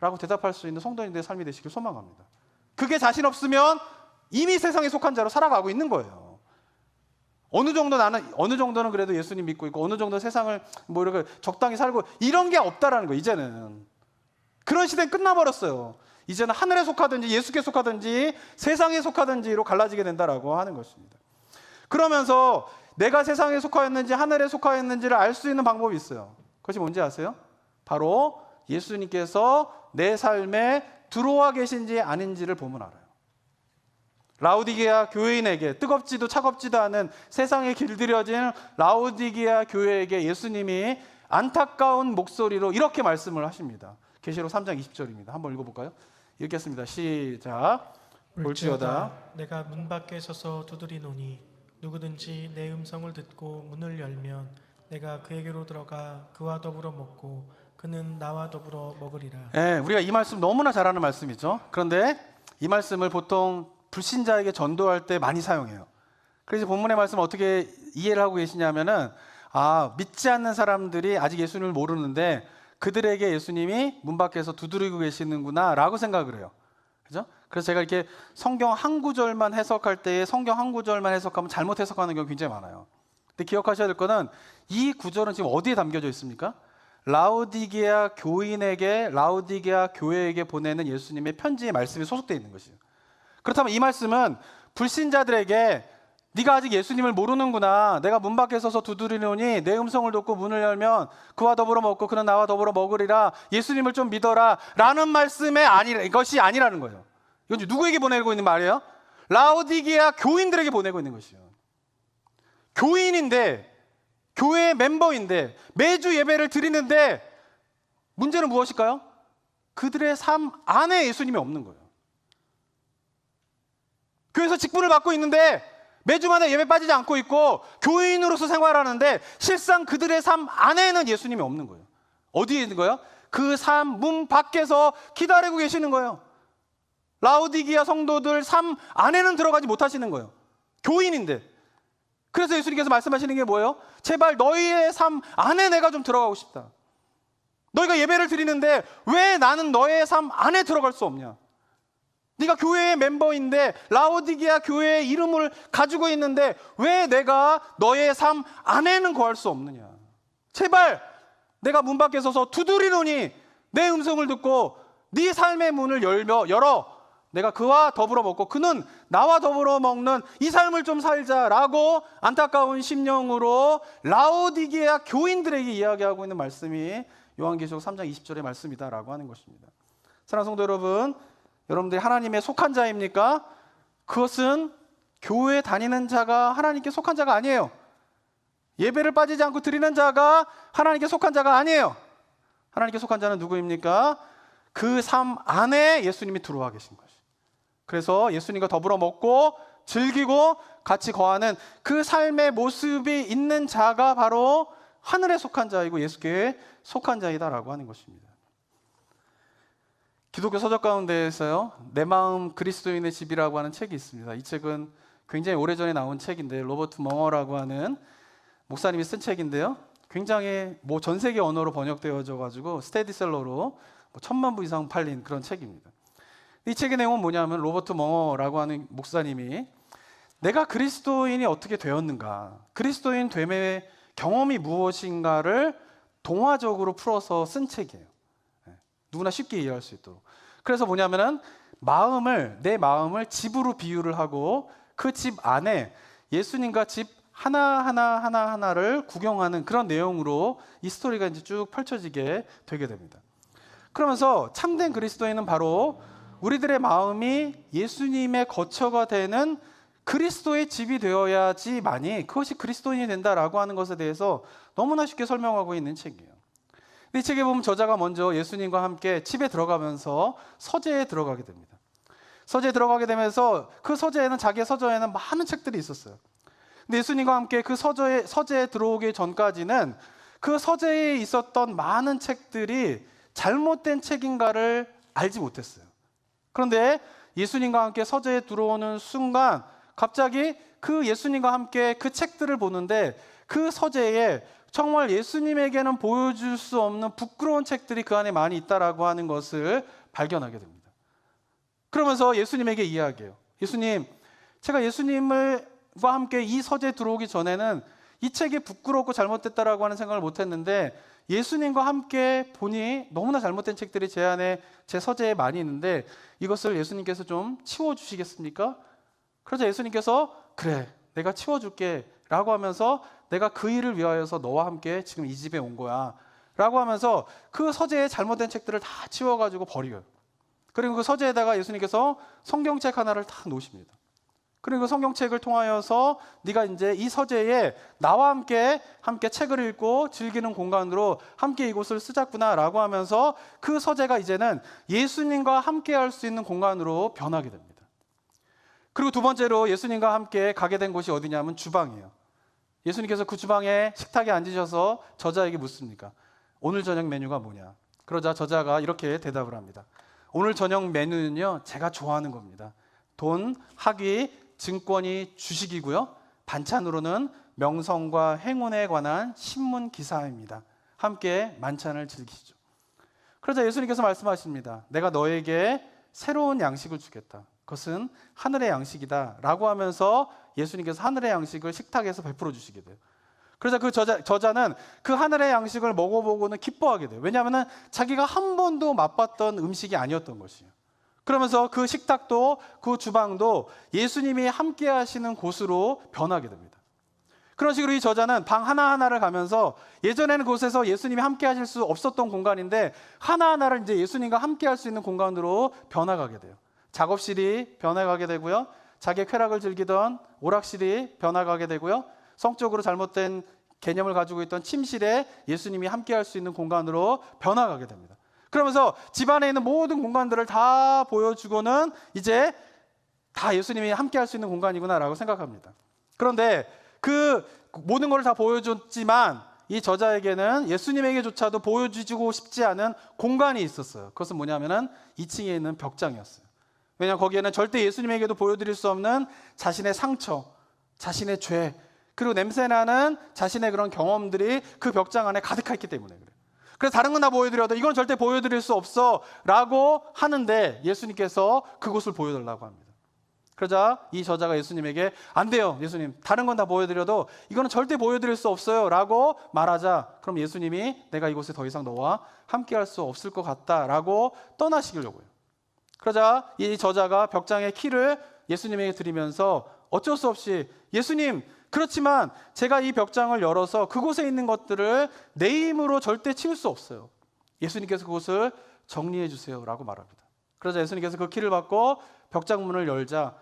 라고 대답할 수 있는 성도님들의 삶이 되시길 소망합니다. 그게 자신 없으면 이미 세상에 속한 자로 살아가고 있는 거예요. 어느 정도는 그래도 예수님 믿고 있고 어느 정도 세상을 뭐 이렇게 적당히 살고 이런 게 없다라는 거예요. 이제는 그런 시대는 끝나버렸어요. 이제는 하늘에 속하든지 예수께 속하든지 세상에 속하든지로 갈라지게 된다라고 하는 것입니다. 그러면서 내가 세상에 속하였는지 하늘에 속하였는지를 알 수 있는 방법이 있어요. 그것이 뭔지 아세요? 바로 예수님께서 내 삶에 들어와 계신지 아닌지를 보면 알아요. 라우디게아 교회인에게 뜨겁지도 차갑지도 않은 세상에 길들여진 라우디게아 교회에게 예수님이 안타까운 목소리로 이렇게 말씀을 하십니다. 계시록 3장 20절입니다. 한번 읽어볼까요? 읽겠습니다. 시작. 볼지어다 내가 문 밖에 서서 두드리노니 누구든지 내 음성을 듣고 문을 열면 내가 그에게로 들어가 그와 더불어 먹고 그는 나와 더불어 먹으리라. 네, 우리가 이 말씀 너무나 잘 아는 말씀이죠. 그런데 이 말씀을 보통 불신자에게 전도할 때 많이 사용해요. 그래서 본문의 말씀을 어떻게 이해를 하고 계시냐면은 믿지 않는 사람들이 아직 예수님을 모르는데 그들에게 예수님이 문 밖에서 두드리고 계시는구나 라고 생각을 해요. 그죠? 그래서 제가 이렇게 성경 한 구절만 해석할 때에 성경 한 구절만 해석하면 잘못 해석하는 경우 굉장히 많아요. 근데 기억하셔야 될 거는 이 구절은 지금 어디에 담겨져 있습니까? 라우디게아 교인에게 라우디게아 교회에게 보내는 예수님의 편지의 말씀이 소속되어 있는 것이에요. 그렇다면 이 말씀은 불신자들에게 네가 아직 예수님을 모르는구나, 내가 문 밖에 서서 두드리노니 내 음성을 듣고 문을 열면 그와 더불어 먹고 그는 나와 더불어 먹으리라, 예수님을 좀 믿어라 라는 것이 아니라는 거예요. 이건 누구에게 보내고 있는 말이에요? 라우디게아 교인들에게 보내고 있는 것이에요. 교인인데 교회의 멤버인데 매주 예배를 드리는데 문제는 무엇일까요? 그들의 삶 안에 예수님이 없는 거예요. 교회에서 직분을 맡고 있는데 매주마다 예배 빠지지 않고 있고 교인으로서 생활하는데 실상 그들의 삶 안에는 예수님이 없는 거예요. 어디에 있는 거예요? 그 삶 문 밖에서 기다리고 계시는 거예요. 라우디게아 성도들 삶 안에는 들어가지 못하시는 거예요. 교인인데. 그래서 예수님께서 말씀하시는 게 뭐예요? 제발 너희의 삶 안에 내가 좀 들어가고 싶다. 너희가 예배를 드리는데 왜 나는 너의 삶 안에 들어갈 수 없냐? 네가 교회의 멤버인데 라우디게아 교회의 이름을 가지고 있는데 왜 내가 너의 삶 안에는 거할 수 없느냐? 제발 내가 문 밖에 서서 두드리노니 내 음성을 듣고 네 삶의 문을 열어 내가 그와 더불어 먹고 그는 나와 더불어 먹는 이 삶을 좀 살자라고 안타까운 심령으로 라우디게아 교인들에게 이야기하고 있는 말씀이 요한계시록 3장 20절의 말씀이다라고 하는 것입니다. 사랑하는 성도 여러분, 여러분들이 하나님의 속한 자입니까? 그것은 교회 다니는 자가 하나님께 속한 자가 아니에요. 예배를 빠지지 않고 드리는 자가 하나님께 속한 자가 아니에요. 하나님께 속한 자는 누구입니까? 그 삶 안에 예수님이 들어와 계신 것이. 그래서 예수님과 더불어 먹고 즐기고 같이 거하는 그 삶의 모습이 있는 자가 바로 하늘에 속한 자이고 예수께 속한 자이다라고 하는 것입니다. 기독교 서적 가운데에서요, 내 마음 그리스도인의 집이라고 하는 책이 있습니다. 이 책은 굉장히 오래전에 나온 책인데 로버트 멍어라고 하는 목사님이 쓴 책인데요, 굉장히 전 세계 언어로 번역되어져 가지고 스테디셀러로 1000만 부 이상 팔린 그런 책입니다. 이 책의 내용은 뭐냐면 로버트 멍어라고 하는 목사님이 내가 그리스도인이 어떻게 되었는가, 그리스도인 됨의 경험이 무엇인가를 동화적으로 풀어서 쓴 책이에요. 누구나 쉽게 이해할 수 있도록. 그래서 뭐냐면은 내 마음을 집으로 비유를 하고 그 집 안에 예수님과 집 하나를 구경하는 그런 내용으로 이 스토리가 이제 쭉 펼쳐지게 되게 됩니다. 그러면서 참된 그리스도인은 바로 우리들의 마음이 예수님의 거처가 되는 그리스도의 집이 되어야지만이 그것이 그리스도인이 된다라고 하는 것에 대해서 너무나 쉽게 설명하고 있는 책이에요. 이 책에 보면 저자가 먼저 예수님과 함께 집에 들어가면서 서재에 들어가게 됩니다. 서재에 들어가게 되면서 그 서재에는 자기의 서재에는 많은 책들이 있었어요. 근데 예수님과 함께 그 서재에 들어오기 전까지는 그 서재에 있었던 많은 책들이 잘못된 책인가를 알지 못했어요. 그런데 예수님과 함께 서재에 들어오는 순간 갑자기 그 예수님과 함께 그 책들을 보는데 그 서재에 정말 예수님에게는 보여줄 수 없는 부끄러운 책들이 그 안에 많이 있다라고 하는 것을 발견하게 됩니다. 그러면서 예수님에게 이야기해요. 예수님, 제가 예수님과 함께 이 서재에 들어오기 전에는 이 책이 부끄럽고 잘못됐다라고 하는 생각을 못했는데 예수님과 함께 보니 너무나 잘못된 책들이 제 서재에 많이 있는데 이것을 예수님께서 좀 치워주시겠습니까? 그러자 예수님께서 그래, 내가 치워줄게 라고 하면서 내가 그 일을 위하여서 너와 함께 지금 이 집에 온 거야 라고 하면서 그 서재에 잘못된 책들을 다 치워가지고 버려요. 그리고 그 서재에다가 예수님께서 성경책 하나를 딱 놓으십니다. 그리고 그 성경책을 통하여서 네가 이제 이 서재에 나와 함께 책을 읽고 즐기는 공간으로 함께 이곳을 쓰자꾸나 라고 하면서 그 서재가 이제는 예수님과 함께 할 수 있는 공간으로 변하게 됩니다. 그리고 두 번째로 예수님과 함께 가게 된 곳이 어디냐면 주방이에요. 예수님께서 그 주방에 식탁에 앉으셔서 저자에게 묻습니까? 오늘 저녁 메뉴가 뭐냐? 그러자 저자가 이렇게 대답을 합니다. 오늘 저녁 메뉴는요, 제가 좋아하는 겁니다. 돈, 학위, 증권이 주식이고요. 반찬으로는 명성과 행운에 관한 신문 기사입니다. 함께 만찬을 즐기시죠. 그러자 예수님께서 말씀하십니다. 내가 너에게 새로운 양식을 주겠다. 그것은 하늘의 양식이다 라고 하면서 예수님께서 하늘의 양식을 식탁에서 베풀어 주시게 돼요. 그래서 그 저자는 그 하늘의 양식을 먹어보고는 기뻐하게 돼요. 왜냐하면 자기가 한 번도 맛봤던 음식이 아니었던 것이에요. 그러면서 그 식탁도 그 주방도 예수님이 함께 하시는 곳으로 변하게 됩니다. 그런 식으로 이 저자는 방 하나하나를 가면서 예전에는 그곳에서 예수님이 함께 하실 수 없었던 공간인데 하나하나를 이제 예수님과 함께 할 수 있는 공간으로 변화가게 돼요. 작업실이 변해가게 되고요. 자기의 쾌락을 즐기던 오락실이 변화가게 되고요. 성적으로 잘못된 개념을 가지고 있던 침실에 예수님이 함께 할 수 있는 공간으로 변화가게 됩니다. 그러면서 집안에 있는 모든 공간들을 다 보여주고는 이제 다 예수님이 함께 할 수 있는 공간이구나라고 생각합니다. 그런데 그 모든 걸 다 보여줬지만 이 저자에게는 예수님에게조차도 보여주고 싶지 않은 공간이 있었어요. 그것은 뭐냐면은 2층에 있는 벽장이었어요. 왜냐하면 거기에는 절대 예수님에게도 보여드릴 수 없는 자신의 상처, 자신의 죄, 그리고 냄새나는 자신의 그런 경험들이 그 벽장 안에 가득했기 때문에 그래요. 그래서 다른 건 다 보여드려도 이건 절대 보여드릴 수 없어 라고 하는데 예수님께서 그곳을 보여달라고 합니다. 그러자 이 저자가 예수님에게 안 돼요, 예수님. 다른 건 다 보여드려도 이거는 절대 보여드릴 수 없어요 라고 말하자 그럼 예수님이 내가 이곳에 더 이상 너와 함께 할 수 없을 것 같다라고 떠나시려고요. 그러자 이 저자가 벽장의 키를 예수님에게 드리면서 어쩔 수 없이 예수님, 그렇지만 제가 이 벽장을 열어서 그곳에 있는 것들을 내 힘으로 절대 치울 수 없어요. 예수님께서 그곳을 정리해 주세요 라고 말합니다. 그러자 예수님께서 그 키를 받고 벽장문을 열자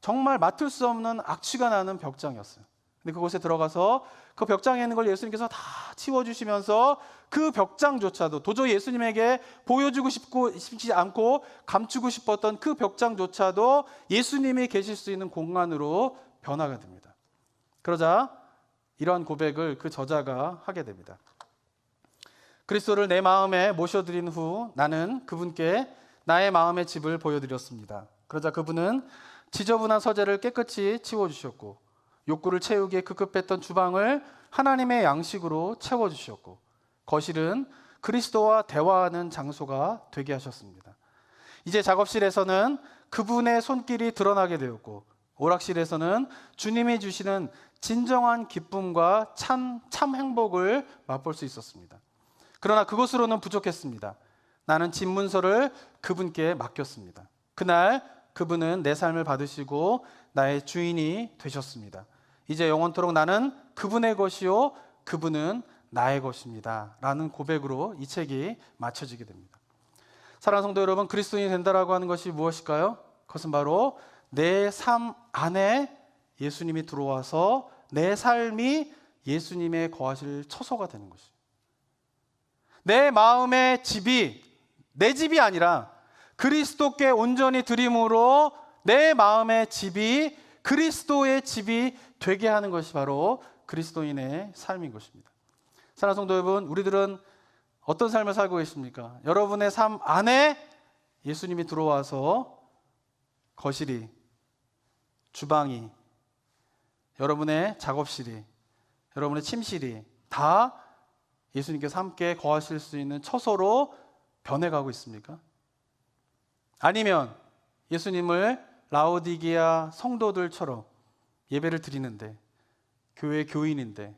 정말 맡을 수 없는 악취가 나는 벽장이었어요. 근데 그곳에 들어가서 그 벽장에 있는 걸 예수님께서 다 치워주시면서 그 벽장조차도 도저히 예수님에게 보여주고 싶지 않고 감추고 싶었던 그 벽장조차도 예수님이 계실 수 있는 공간으로 변화가 됩니다. 그러자 이러한 고백을 그 저자가 하게 됩니다. 그리스도를 내 마음에 모셔드린 후 나는 그분께 나의 마음의 집을 보여드렸습니다. 그러자 그분은 지저분한 서재를 깨끗이 치워주셨고 욕구를 채우기에 급급했던 주방을 하나님의 양식으로 채워주셨고 거실은 그리스도와 대화하는 장소가 되게 하셨습니다. 이제 작업실에서는 그분의 손길이 드러나게 되었고 오락실에서는 주님이 주시는 진정한 기쁨과 참 행복을 맛볼 수 있었습니다. 그러나 그것으로는 부족했습니다. 나는 집문서를 그분께 맡겼습니다. 그날 그분은 내 삶을 받으시고 나의 주인이 되셨습니다. 이제 영원토록 나는 그분의 것이요 그분은 나의 것입니다. 라는 고백으로 이 책이 마쳐지게 됩니다. 사랑하는 성도 여러분, 그리스도인이 된다라고 하는 것이 무엇일까요? 그것은 바로 내 삶 안에 예수님이 들어와서 내 삶이 예수님의 거하실 처소가 되는 것이에요. 내 마음의 집이 내 집이 아니라 그리스도께 온전히 드림으로 내 마음의 집이 그리스도의 집이 되게 하는 것이 바로 그리스도인의 삶인 것입니다. 사랑하는 성도 여러분, 우리들은 어떤 삶을 살고 계십니까? 여러분의 삶 안에 예수님이 들어와서 거실이, 주방이, 여러분의 작업실이, 여러분의 침실이 다 예수님께서 함께 거하실 수 있는 처소로 변해가고 있습니까? 아니면 예수님을 라오디게아 성도들처럼 예배를 드리는데, 교회 교인인데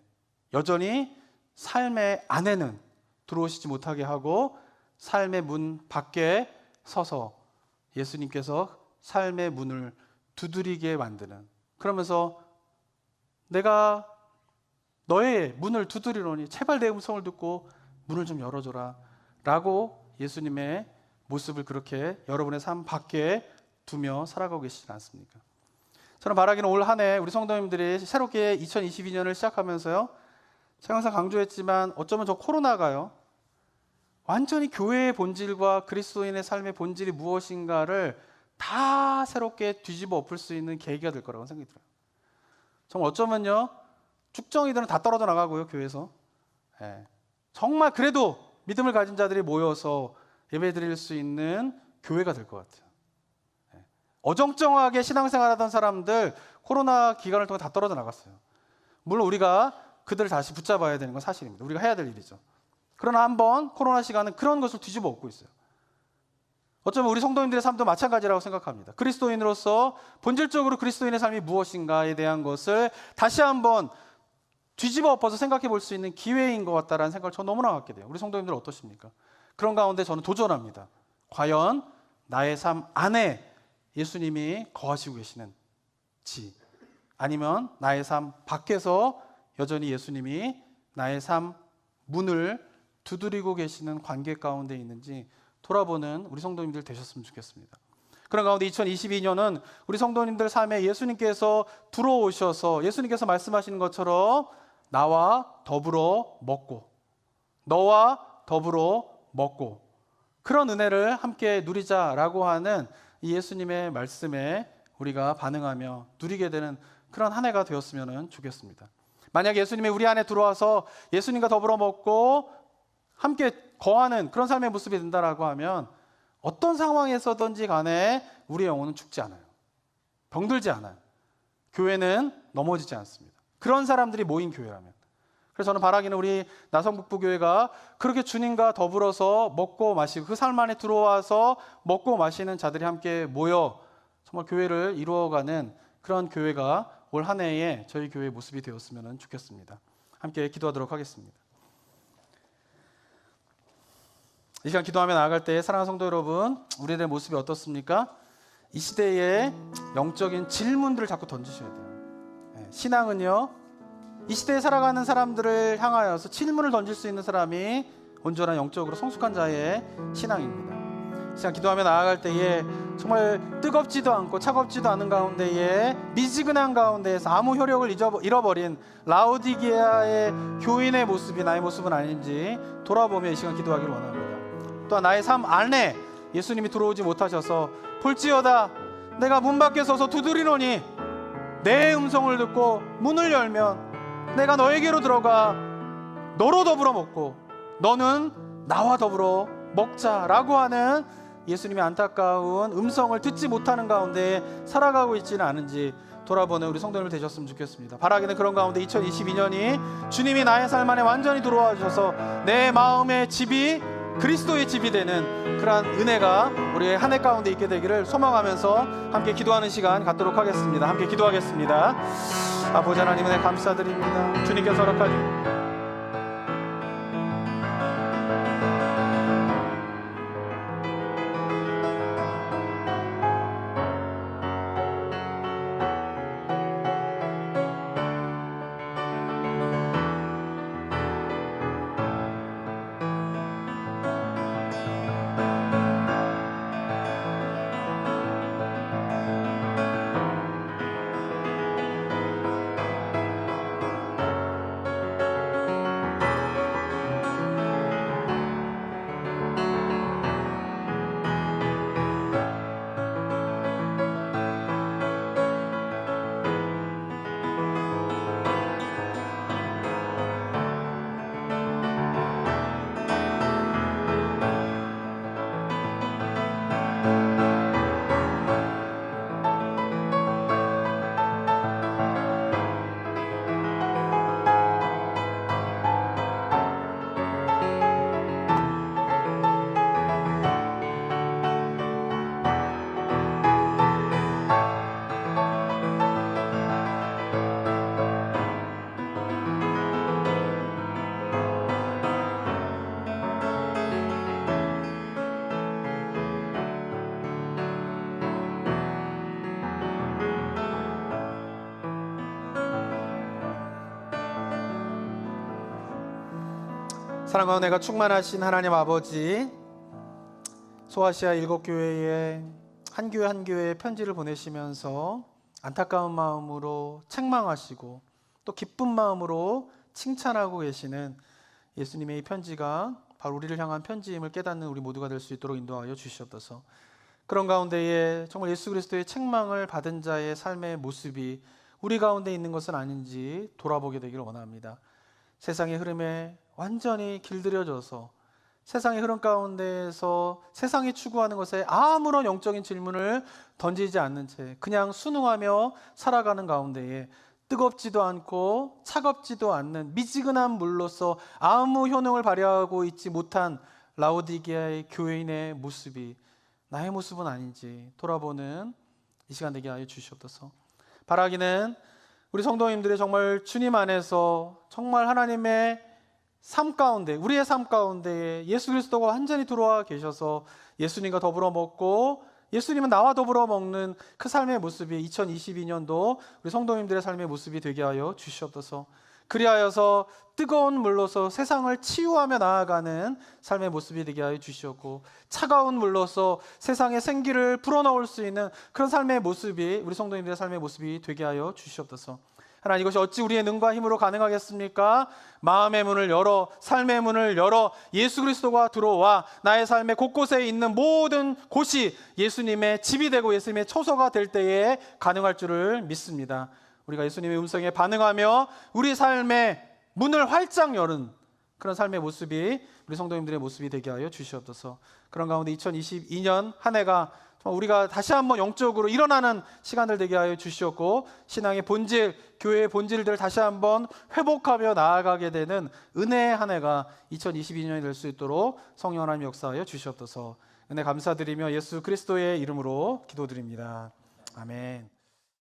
여전히 삶의 안에는 들어오시지 못하게 하고 삶의 문 밖에 서서 예수님께서 삶의 문을 두드리게 만드는, 그러면서 내가 너의 문을 두드리노니 제발 내 음성을 듣고 문을 좀 열어줘라 라고 예수님의 모습을 그렇게 여러분의 삶 밖에 두며 살아가고 계시지 않습니까? 저는 바라기는 올 한 해 우리 성도님들이 새롭게 2022년을 시작하면서요, 제가 항상 강조했지만 어쩌면 저 코로나가요, 완전히 교회의 본질과 그리스도인의 삶의 본질이 무엇인가를 다 새롭게 뒤집어 엎을 수 있는 계기가 될 거라고 생각이 들어요. 정말 어쩌면요, 축정이들은 다 떨어져 나가고요, 교회에서. 정말 그래도 믿음을 가진 자들이 모여서 예배 드릴 수 있는 교회가 될 것 같아요. 어정쩡하게 신앙생활하던 사람들 코로나 기간을 통해 다 떨어져 나갔어요. 물론 우리가 그들을 다시 붙잡아야 되는 건 사실입니다. 우리가 해야 될 일이죠. 그러나 한번 코로나 시간은 그런 것을 뒤집어 엎고 있어요. 어쩌면 우리 성도님들의 삶도 마찬가지라고 생각합니다. 그리스도인으로서 본질적으로 그리스도인의 삶이 무엇인가에 대한 것을 다시 한번 뒤집어 엎어서 생각해 볼 수 있는 기회인 것 같다는 생각을 저는 너무나 갖게 돼요. 우리 성도님들 어떠십니까? 그런 가운데 저는 도전합니다. 과연 나의 삶 안에 예수님이 거하시고 계시는지, 아니면 나의 삶 밖에서 여전히 예수님이 나의 삶 문을 두드리고 계시는 관계 가운데 있는지 돌아보는 우리 성도님들 되셨으면 좋겠습니다. 그런 가운데 2022년은 우리 성도님들 삶에 예수님께서 들어오셔서 예수님께서 말씀하시는 것처럼 나와 더불어 먹고, 너와 더불어 먹고, 그런 은혜를 함께 누리자라고 하는 이 예수님의 말씀에 우리가 반응하며 누리게 되는 그런 한 해가 되었으면 좋겠습니다. 만약 예수님이 우리 안에 들어와서 예수님과 더불어 먹고 함께 거하는 그런 삶의 모습이 된다라고 하면 어떤 상황에서든지 간에 우리의 영혼은 죽지 않아요. 병들지 않아요. 교회는 넘어지지 않습니다. 그런 사람들이 모인 교회라면. 그래서 저는 바라기는 우리 나성북부교회가 그렇게 주님과 더불어서 먹고 마시고 그 삶 안에 들어와서 먹고 마시는 자들이 함께 모여 정말 교회를 이루어가는 그런 교회가 올 한 해에 저희 교회의 모습이 되었으면 좋겠습니다. 함께 기도하도록 하겠습니다. 이 시간 기도하며 나아갈 때 사랑하는 성도 여러분, 우리들의 모습이 어떻습니까? 이 시대에 영적인 질문들을 자꾸 던지셔야 돼요. 신앙은요, 이 시대에 살아가는 사람들을 향하여서 질문을 던질 수 있는 사람이 온전한 영적으로 성숙한 자의 신앙입니다. 이 시간 기도하며 나아갈 때에 정말 뜨겁지도 않고 차갑지도 않은 가운데에 미지근한 가운데에서 아무 효력을 잃어버린 라오디게아의 교인의 모습이 나의 모습은 아닌지 돌아보며 이 시간 기도하기를 원합니다. 또한 나의 삶 안에 예수님이 들어오지 못하셔서 볼지어다 내가 문 밖에 서서 두드리노니 내 음성을 듣고 문을 열면 내가 너에게로 들어가 너로 더불어 먹고 너는 나와 더불어 먹자라고 하는 예수님의 안타까운 음성을 듣지 못하는 가운데 살아가고 있지는 않은지 돌아보는 우리 성도님들 되셨으면 좋겠습니다. 바라기는 그런 가운데 2022년이 주님이 나의 삶 안에 완전히 들어와 주셔서 내 마음의 집이 그리스도의 집이 되는 그러한 은혜가 우리의 한 해 가운데 있게 되기를 소망하면서 함께 기도하는 시간 갖도록 하겠습니다. 함께 기도하겠습니다. 아버지 하나님 은혜 감사드립니다. 주님께서 허락하신 사랑과 은혜가 충만하신 하나님 아버지, 소아시아 7교회에 한 교회 한 교회에 편지를 보내시면서 안타까운 마음으로 책망하시고 또 기쁜 마음으로 칭찬하고 계시는 예수님의 이 편지가 바로 우리를 향한 편지임을 깨닫는 우리 모두가 될 수 있도록 인도하여 주시옵소서. 그런 가운데에 정말 예수 그리스도의 책망을 받은 자의 삶의 모습이 우리 가운데 있는 것은 아닌지 돌아보게 되기를 원합니다. 세상의 흐름에 완전히 길들여져서 세상의 흐름 가운데에서 세상이 추구하는 것에 아무런 영적인 질문을 던지지 않는 채 그냥 순응하며 살아가는 가운데에 뜨겁지도 않고 차갑지도 않는 미지근한 물로서 아무 효능을 발휘하고 있지 못한 라오디게아의 교인의 모습이 나의 모습은 아닌지 돌아보는 이 시간 되게 하여 주시옵소서. 바라기는 우리 성도님들의 정말 주님 안에서 정말 하나님의 삶 가운데, 우리의 삶 가운데 예수 그리스도가 완전히 들어와 계셔서 예수님과 더불어 먹고 예수님은 나와 더불어 먹는 그 삶의 모습이 2022년도 우리 성도님들의 삶의 모습이 되게 하여 주시옵소서. 그리하여서 뜨거운 물로서 세상을 치유하며 나아가는 삶의 모습이 되게 하여 주시옵고, 차가운 물로서 세상의 생기를 불어넣을 수 있는 그런 삶의 모습이 우리 성도님들의 삶의 모습이 되게 하여 주시옵소서. 하나님, 이것이 어찌 우리의 능과 힘으로 가능하겠습니까? 마음의 문을 열어, 삶의 문을 열어 예수 그리스도가 들어와 나의 삶의 곳곳에 있는 모든 곳이 예수님의 집이 되고 예수님의 처소가 될 때에 가능할 줄을 믿습니다. 우리가 예수님의 음성에 반응하며 우리 삶의 문을 활짝 여는 그런 삶의 모습이 우리 성도님들의 모습이 되게 하여 주시옵소서. 그런 가운데 2022년 한 해가 우리가 다시 한번 영적으로 일어나는 시간을 되게 하여 주시옵고, 신앙의 본질, 교회의 본질들을 다시 한번 회복하며 나아가게 되는 은혜의 한 해가 2022년이 될 수 있도록 성령 하나님 역사하여 주시옵소서. 은혜 감사드리며 예수 그리스도의 이름으로 기도드립니다. 아멘.